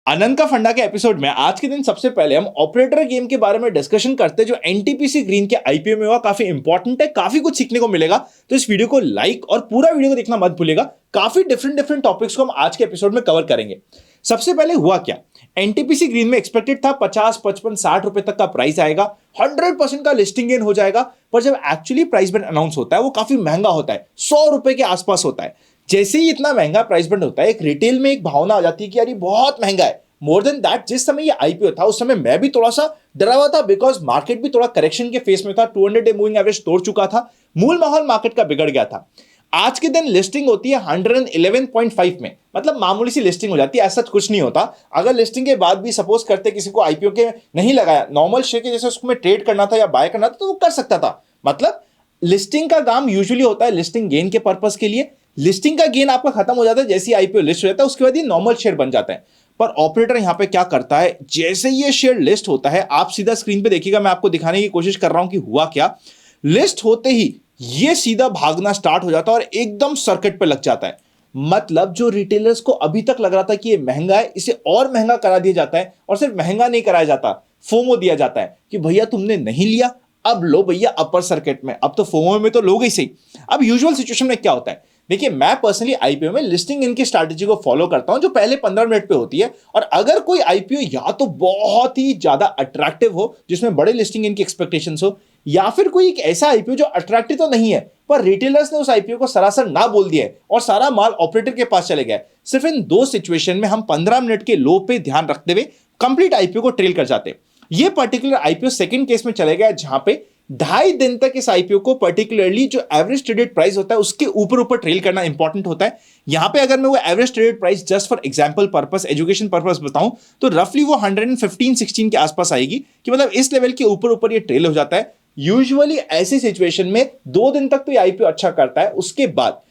आनंद का फंडा के एपिसोड में आज के दिन सबसे पहले हम ऑपरेटर गेम के बारे में डिस्कशन करते हैं जो एनटीपीसी ग्रीन के आईपीओ में हुआ। काफी इंपॉर्टेंट है, काफी कुछ सीखने को मिलेगा, तो इस वीडियो को लाइक और पूरा वीडियो को देखना मत भूलिएगा। काफी डिफरेंट डिफरेंट टॉपिक्स को हम आज के एपिसोड में कवर करेंगे। सबसे पहले हुआ क्या, एनटीपीसी ग्रीन में एक्सपेक्टेड था 50, 55, 60 रुपए तक का प्राइस आएगा, 100% का लिस्टिंग गेन हो जाएगा। पर जब एक्चुअली प्राइस बैंड अनाउंस होता है वो काफी महंगा होता है, 100 रुपए के आसपास होता है। जैसे ही इतना महंगा प्राइस बैंड होता है, एक रिटेल में एक भावना आ जाती है कि यार ये बहुत महंगा है। मोर देन दैट, जिस समय ये आईपीओ था उस समय मैं भी थोड़ा सा डरा हुआ था, बिकॉज मार्केट भी थोड़ा करेक्शन के फेस में था, 200 डे मूविंग एवरेज तोड़ चुका था, मूल माहौल मार्केट का बिगड़ गया था। आज के दिन लिस्टिंग होती है 111.5 में, मतलब मामूली सी लिस्टिंग हो जाती है, ऐसा कुछ नहीं होता। अगर लिस्टिंग के बाद भी सपोज करते किसी को आईपीओ के नहीं लगाया, नॉर्मल शेयर के जैसे उसको में ट्रेड करना था या बाय करना था तो वो कर सकता था। मतलब लिस्टिंग का काम यूजुअली होता है लिस्टिंग गेन के पर्पस के लिए। लिस्टिंग का गेन आपका खत्म हो जाता है जैसे आईपीओ लिस्ट हो जाता है, उसके बाद ये नॉर्मल शेयर बन जाता है। पर ऑपरेटर यहां पे क्या करता है, जैसे ये शेयर लिस्ट होता है, आप सीधा स्क्रीन पे देखिएगा, मैं आपको दिखाने की कोशिश कर रहा हूं कि हुआ क्या। लिस्ट होते ही ये सीधा भागना स्टार्ट हो जाता है और एकदम सर्किट पे लग जाता है। मतलब जो रिटेलर्स को अभी तक लग रहा था कि ये महंगा है, इसे और महंगा करा दिया जाता है। और सिर्फ महंगा नहीं कराया जाता, फोमो दिया जाता है कि भैया तुमने नहीं लिया, अब लो भैया अपर सर्किट में। अब तो फोमो में तो लोगे ही सही। अब यूजुअल सिचुएशन में क्या होता है, देखिए मैं पर्सनली आईपीओ में लिस्टिंग इनकी स्ट्रैटेजी को फॉलो करता हूं जो पहले 15 मिनट पे होती है। और अगर कोई आईपीओ या तो बहुत ही ज्यादा अट्रैक्टिव हो जिसमें बड़े लिस्टिंग इनकी एक्सपेक्टेशंस हो, या फिर कोई एक ऐसा आईपीओ जो अट्रैक्टिव तो नहीं है पर रिटेलर्स ने उस आईपीओ को सरासर ना बोल दिया है और सारा माल ऑपरेटर के पास चले गया, सिर्फ इन दो सिचुएशन में हम 15 मिनट के लो पे ध्यान रखते हुए कंप्लीट आईपीओ को ट्रेल कर जाते हैं। ये पर्टिकुलर आईपीओ सेकंड केस में चले गया जहां पे 2.5 दिन तक इस आईपीओ को पर्टिकुलरली जो एवरेज ट्रेडेड प्राइस होता है उसके ऊपर ऊपर ट्रेल करना इंपॉर्टेंट होता है। यहां पे अगर मैं वो average traded price just for example purpose, education purpose बताऊं तो रफली वो 115-16 के आसपास आएगी, कि मतलब इस लेवल के ऊपर ऊपर ये ट्रेल हो जाता है। यूजुअली ऐसी सिचुएशन में 2 दिन तक तो ये आईपीओ अच्छा करता है, उसके बाद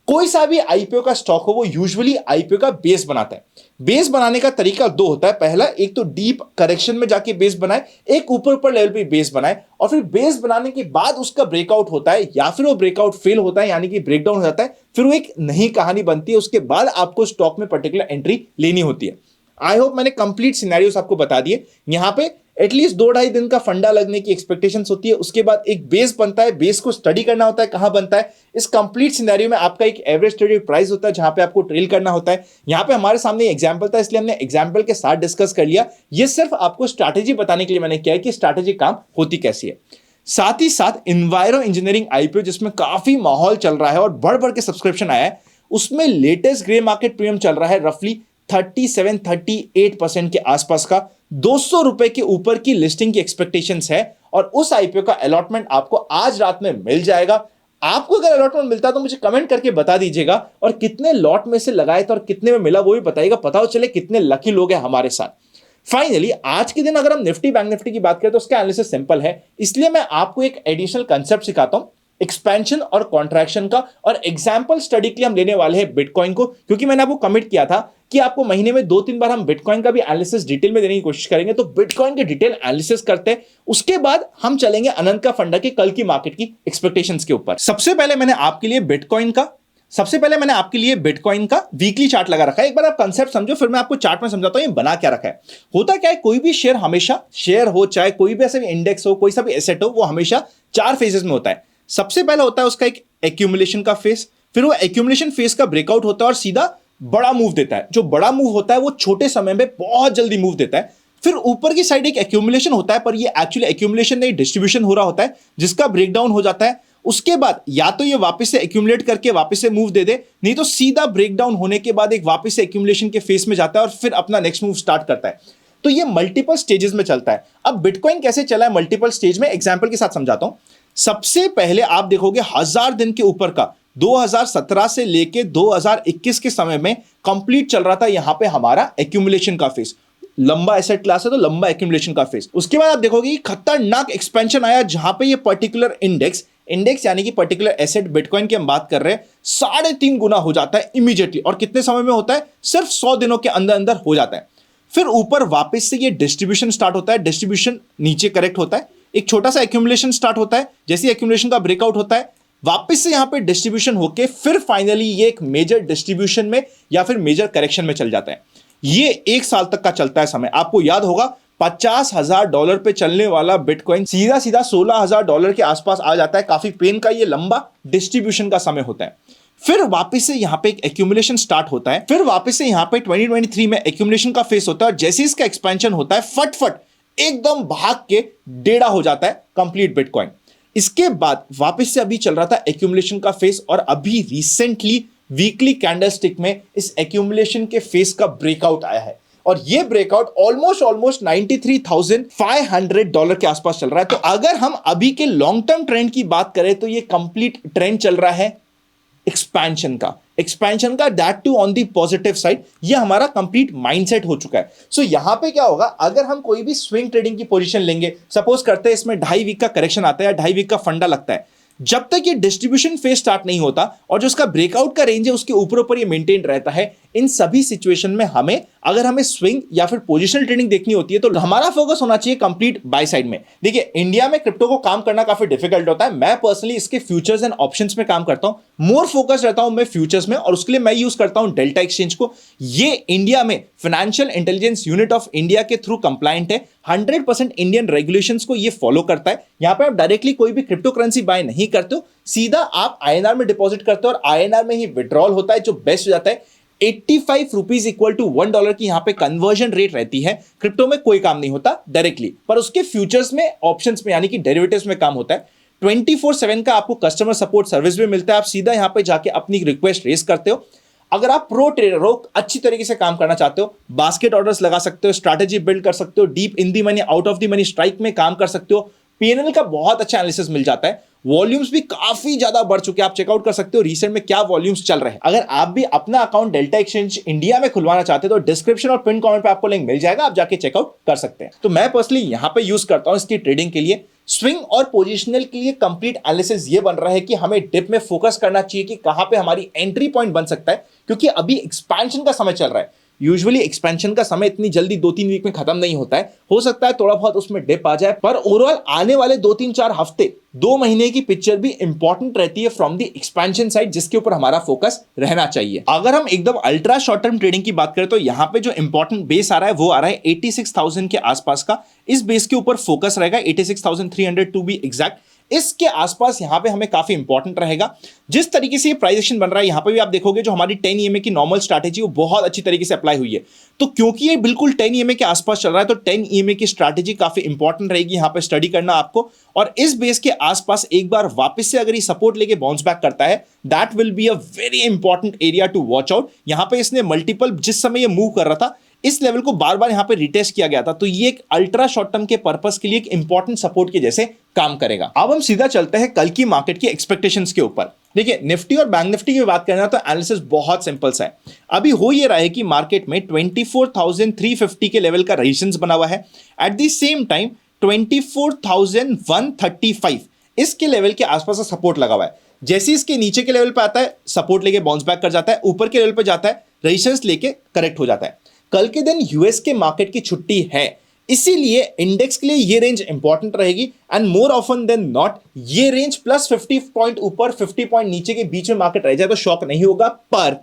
कोई सा भी आईपीओ का स्टॉक हो वो यूजुअली आईपीओ का बेस बनाता है। बेस बनाने का तरीका दो होता है, पहला एक तो डीप करेक्शन में जाके बेस बनाए, एक ऊपर ऊपर लेवल पे बेस बनाए, और फिर बेस बनाने के बाद उसका ब्रेकआउट होता है या फिर वो ब्रेकआउट फेल होता है यानी कि ब्रेकडाउन हो जाता है, फिर वो एक नई कहानी बनती है। उसके बाद आपको स्टॉक में पर्टिकुलर एंट्री लेनी होती है। आई होप मैंने कंप्लीट सिनेरियोस आपको बता दिए। यहां पे एटलीस्ट 2-2.5 दिन का फंडा लगने की एक्सपेक्टेशंस होती है, उसके बाद एक बेस बनता है, बेस को स्टडी करना होता है कहां बनता है। इस कंप्लीट सिनेरियो में आपका एक एवरेज ट्रेडेड प्राइस होता है जहां पे आपको ट्रेल करना होता है। यहां पे हमारे सामने एग्जांपल था इसलिए हमने एग्जांपल के साथ डिस्कस कर लिया। ये सिर्फ आपको स्ट्रैटेजी बताने के लिए मैंने किया है कि स्ट्रैटेजी काम होती कैसी है। साथ ही साथ इन्वायरो इंजीनियरिंग आईपीओ जिसमें काफी माहौल चल रहा है और बढ़ बढ़ के सब्सक्रिप्शन आया है, उसमें लेटेस्ट ग्रे मार्केट प्रीमियम चल रहा है रफली 37-38% के आसपास का, 200 रुपए के ऊपर की लिस्टिंग की एक्सपेक्टेशंस है। और उस आईपीओ का अलॉटमेंट आपको आज रात में मिल जाएगा। आपको अगर अलॉटमेंट मिलता है तो मुझे कमेंट करके बता दीजिएगा, और कितने लॉट में से लगाए थे और कितने में मिला वो भी बताइएगा, पता हो चले कितने लकी लोग हैं हमारे साथ। फाइनली आज के दिन अगर हम निफ्टी बैंक निफ्टी की बात करें तो उसका एनालिसिस सिंपल है, इसलिए मैं आपको एक एडिशनल कंसेप्ट सिखाता हूं एक्सपेंशन और कॉन्ट्रैक्शन का। और एग्जांपल स्टडी के लिए हम लेने वाले हैं बिटकॉइन को, क्योंकि मैंने आपको कमिट किया था कि आपको महीने में 2-3 बार हम बिटकॉइन का भी एनालिसिस डिटेल में देने की कोशिश करेंगे। तो बिटकॉइन के डिटेल एनालिसिस करते हैं, उसके बाद हम चलेंगे अनंत का फंडा के कल की मार्केट की एक्सपेक्टेशंस के ऊपर। सबसे पहले मैंने आपके लिए बिटकॉइन का वीकली चार्ट लगा रखा है। एक बार आप कंसेप्ट समझो, फिर मैं आपको चार्ट में समझाता हूं ये बना क्या रखा है। होता क्या है, कोई भी शेयर हमेशा, शेयर हो चाहे कोई भी ऐसा भी इंडेक्स हो, कोई सा भी एसेट हो, वो हमेशा 4 फेजेस में होता है। सबसे पहला होता है उसका एक एक्यूमुलेशन का फेस, फिर वो एक्यूमुलेशन फेस का ब्रेकआउट होता है और सीधा बड़ा मूव देता है। जो बड़ा मूव होता है वो छोटे समय में बहुत जल्दी मूव देता है। फिर ऊपर की साइड एक एक्यूमुलेशन होता है, पर ये एक्चुअली एक्यूमुलेशन नहीं डिस्ट्रीब्यूशन हो रहा होता है, जिसका ब्रेकडाउन हो जाता है। उसके बाद या तो ये वापस से एक्यूमुलेट करके वापस से मूव दे दे, नहीं तो सीधा ब्रेकडाउन होने के बाद एक वापस से एक्यूमुलेशन के फेस में जाता है और फिर अपना नेक्स्ट मूव स्टार्ट करता है। तो ये मल्टीपल स्टेजेस में चलता है। अब बिटकॉइन कैसे चला है मल्टीपल स्टेज में, एग्जाम्पल के साथ समझाता हूं। सबसे पहले आप देखोगे 1000 दिन के ऊपर का 2017 से लेके 2021 के समय में कंप्लीट चल रहा था यहां पे हमारा एक्यूमुलेशन का फेस। लंबा एसेट क्लास है तो लंबा एक्यूमुलेशन का फेस। उसके बाद आप देखोगे खतरनाक एक्सपेंशन आया जहां पे ये पर्टिकुलर इंडेक्स यानी कि पर्टिकुलर एसेट बिटकॉइन की हम बात कर रहे हैं, 3.5 गुना हो जाता है इमीडिएटली। और कितने समय में होता है, सिर्फ 100 दिनों के अंदर अंदर हो जाता है। फिर ऊपर वापस से ये डिस्ट्रीब्यूशन स्टार्ट होता है, डिस्ट्रीब्यूशन नीचे करेक्ट होता है, एक छोटा सा एक्यूमुलेशन स्टार्ट होता है, जैसे एक्यूमुलेशन का ब्रेकआउट होता है वापस से यहां पे डिस्ट्रीब्यूशन होके फिर फाइनली ये एक मेजर डिस्ट्रीब्यूशन में या फिर मेजर करेक्शन में चल जाता है। ये एक साल तक का चलता है समय। आपको याद होगा $50,000 पे चलने वाला बिटकॉइन सीधा सीधा $16,000 के आसपास आ जाता है। काफी पेन का ये लंबा डिस्ट्रीब्यूशन का समय होता है। फिर वापस से यहां पे एक एक्यूमुलेशन स्टार्ट होता है। फिर वापस से यहां पे 2023 में एक्यूमुलेशन का फेस होता है और जैसे इसका एक्सपेंशन होता है फटफट एकदम भाग के डेढ़ा हो जाता है कंप्लीट बिटकॉइन। इसके बाद वापस से अभी चल रहा था एक्यूमुलेशन का फेस और अभी रिसेंटली वीकली कैंडलस्टिक में इस एक्यूमुलेशन के फेस का ब्रेकआउट आया है और ये ब्रेकआउट ऑलमोस्ट $93,500 के आसपास चल रहा है। तो अगर हम अभी के लॉन्ग टर्म ट्रेंड की बात करें तो ये कंप्लीट ट्रेंड चल रहा है एक्सपेंशन का that too on the positive side. ये हमारा कंप्लीट माइंडसेट हो चुका है। सो यहां पे क्या होगा, अगर हम कोई भी स्विंग ट्रेडिंग की पोजीशन लेंगे, सपोज करते हैं इसमें 2.5 वीक का करेक्शन आता है या 2.5 वीक का फंडा लगता है, जब तक ये डिस्ट्रीब्यूशन फेज स्टार्ट नहीं होता और जो उसका ब्रेकआउट का रेंज है उसके ऊपर ये मेंटेन रहता है, इन सभी सिचुएशन में अगर हमें स्विंग या फिर पोजिशनल ट्रेडिंग देखनी होती है तो हमारा फोकस होना चाहिए कंप्लीट बाय साइड में। देखिए इंडिया में क्रिप्टो को काम करना काफी डिफिकल्ट होता है। मैं पर्सनली इसके फ्यूचर्स एंड ऑप्शंस में काम करता हूं, मोर फोकस रहता हूं मैं फ्यूचर्स में और उसके लिए मैं यूज करता हूं डेल्टा एक्सचेंज को। ये इंडिया में financial intelligence unit of India के थ्रू कंप्लायंट है, 100% इंडियन रेगुलेशंस को ये फॉलो करता है। यहां पे आप डायरेक्टली कोई भी क्रिप्टो करेंसी बाय नहीं करते हो, सीधा आप INR में डिपॉजिट करते हो और INR में ही विड्रॉल होता है, जो बेस्ट हो जाता है। 85 रुपीज इक्वल टू $1 की यहां पे कन्वर्जन रेट रहती है। क्रिप्टो में कोई काम नहीं होता डायरेक्टली, पर उसके फ्यूचर्स में ऑप्शंस में यानी कि डेरिवेटिव्स में काम होता है। 24/7 का आपको कस्टमर सपोर्ट सर्विस भी मिलता है। आप सीधा यहां पे जाके अपनी रिक्वेस्ट रेज करते हो। अगर आप प्रो ट्रेडर हो, अच्छी तरीके से काम करना चाहते हो, बास्केट ऑर्डर्स लगा सकते हो, स्ट्रैटेजी बिल्ड कर सकते हो, deep in the money out of the money strike में काम कर सकते हो, पीएनएल का बहुत अच्छा एनालिसिस मिल जाता है। वॉल्यूम्स भी काफी ज्यादा बढ़ चुके हैं, आप चेकआउट कर सकते हो रिसेंट में क्या वॉल्यूम्स चल रहे हैं। अगर आप भी अपना अकाउंट डेल्टा एक्सचेंज इंडिया में खुलवाना चाहते हो तो डिस्क्रिप्शन और पिन कमेंट पे आपको लिंक मिल जाएगा, आप जाके चेकआउट कर सकते हैं। तो मैं पर्सनली यहां पे यूज करता हूं इसकी ट्रेडिंग के लिए। स्विंग और पोजिशनल के लिए कंप्लीट एनालिसिस ये बन रहा है कि हमें डिप में फोकस करना चाहिए कि कहां पे हमारी एंट्री पॉइंट बन सकता है, क्योंकि अभी एक्सपेंशन का समय चल रहा है। यूजुअली एक्सपेंशन का समय इतनी जल्दी 2-3 वीक में खत्म नहीं होता है, हो सकता है थोड़ा बहुत उसमें डिप आ जाए, पर ओवरऑल आने वाले 2-3-4 हफ्ते 2 महीने की पिक्चर भी इंपॉर्टेंट रहती है फ्रॉम द एक्सपेंशन साइड, जिसके ऊपर हमारा फोकस रहना चाहिए। अगर हम एकदम अल्ट्रा शॉर्ट टर्म ट्रेडिंग की बात करें तो यहां पे जो इंपॉर्टेंट बेस आ रहा है वो आ रहा है 86,000 के आसपास का। इस बेस के ऊपर फोकस रहेगा, 86,300 टू बी एग्जैक्ट। इसके आसपास यहां पे हमें काफी इंपॉर्टेंट रहेगा। जिस तरीके से ये प्राइस एक्शन बन रहा है, यहां पे भी आप देखोगे जो हमारी 10 EMA की नॉर्मल स्ट्रैटेजी वो बहुत अच्छी तरीके से अप्लाई हुई है। तो क्योंकि ये बिल्कुल 10 EMA के आसपास चल रहा है तो 10 EMA की स्ट्रैटेजी काफी इंपॉर्टेंट रहेगी यहां पे स्टडी करना आपको। और इस बेस के आसपास एक बार वापस से अगर ये सपोर्ट लेके बाउंस बैक करता है, that will be a very important area to watch out. यहां पे इसने मल्टीपल जिस समय ये मूव कर रहा था इस लेवल को बार बार यहां पे रिटेस्ट किया गया था, तो ये एक अल्ट्रा शॉर्ट टर्म के पर्पस के लिए एक इंपॉर्टेंट सपोर्ट के जैसे काम करेगा। अब हम सीधा चलते हैं कल की मार्केट की एक्सपेक्टेशंस के ऊपर। देखिए निफ्टी और बैंक निफ्टी की बात करना तो एनालिसिस बहुत सिंपल सा है। अभी हो ये रहा है कि मार्केट में 24,350 के लेवल का रेजिस्टेंस बना हुआ है, एट द सेम टाइम 24,135 इसके लेवल के आसपास सपोर्ट लगा हुआ है। जैसे इसके नीचे के लेवल पे आता है सपोर्ट लेके बाउंस बैक कर जाता है, ऊपर के लेवल पे जाता है रेजिस्टेंस लेके करेक्ट हो जाता है। कल के दिन यूएस के मार्केट की छुट्टी है, इसीलिए इंडेक्स के लिए ये रेंज इंपॉर्टेंट रहेगी and more often than not ये रेंज प्लस 50 पॉइंट ऊपर 50 पॉइंट नीचे के बीच में मार्केट रह जाए तो शॉक नहीं होगा। पर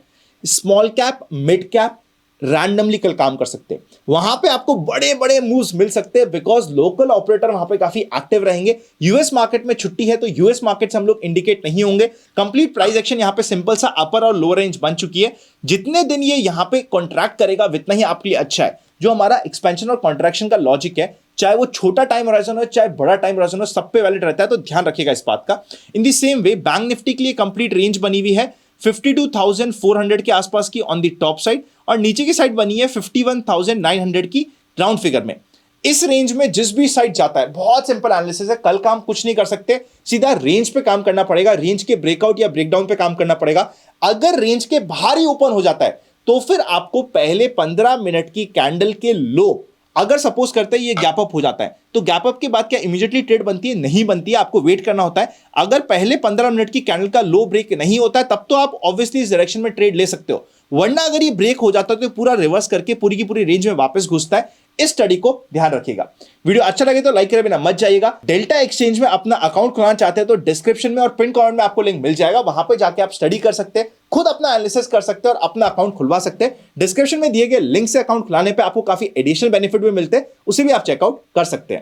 small cap mid cap randomly कल काम कर सकते हैं, वहां पे आपको बड़े बड़े मूव्स मिल सकते हैं बिकॉज लोकल ऑपरेटर वहां पे काफी एक्टिव रहेंगे। यूएस मार्केट में छुट्टी है तो यूएस मार्केट से हम लोग इंडिकेट नहीं होंगे। कंप्लीट प्राइस एक्शन यहां पे सिंपल सा अपर और लोअर रेंज बन चुकी है। जितने दिन ये यहां पे कॉन्ट्रैक्ट करेगा उतना ही आपके लिए अच्छा है। जो हमारा एक्सपेंशन और कॉन्ट्रैक्शन का लॉजिक है, चाहे वो छोटा टाइम होराइजन हो चाहे बड़ा टाइम होराइजन हो, सब पे वैलिड रहता है, तो ध्यान रखिएगा इस बात का। In the same way bank Nifty के लिए कंप्लीट रेंज बनी हुई है 52,400 के आसपास की ऑन द टॉप साइड और नीचे की साइड बनी है 51,900 की राउंड फिगर में। इस रेंज में जिस भी साइड जाता है, बहुत सिंपल एनालिसिस है, कल का हम कुछ नहीं कर सकते, सीधा रेंज पे काम करना पड़ेगा, रेंज के ब्रेकआउट या ब्रेकडाउन पे काम करना पड़ेगा। अगर रेंज के बाहर ही ओपन हो जाता है तो फिर आपको पहले 15 मिनट की कैंडल के लो, अगर सपोज करते हैं ये गैप अप हो जाता है तो गैप अप के बाद क्या इमीडिएटली ट्रेड बनती है? नहीं बनती है, आपको वेट करना होता है। अगर पहले 15 मिनट की कैंडल का लो ब्रेक नहीं होता है तब तो आप ऑब्वियसली इस डायरेक्शन में ट्रेड ले सकते हो, वरना अगर ये ब्रेक हो जाता है तो पूरा रिवर्स करके पूरी की पूरी रेंज में वापस घुसता है। इस स्टडी को ध्यान रखिएगा। वीडियो अच्छा लगे तो लाइक करे बिना मत जाइएगा। डेल्टा एक्सचेंज में अपना अकाउंट खुलाना चाहते हैं तो डिस्क्रिप्शन में और पिन कमेंट में आपको लिंक मिल जाएगा, वहां पे जाके आप स्टडी कर सकते हैं, खुद अपना एनालिसिस कर सकते हैं और अपना अकाउंट खुलवा सकते हैं। डिस्क्रिप्शन में दिए गए लिंक से अकाउंट खुलाने पे आपको काफी एडिशनल बेनिफिट भी मिलते हैं, उसे भी आप चेकआउट कर सकते हैं।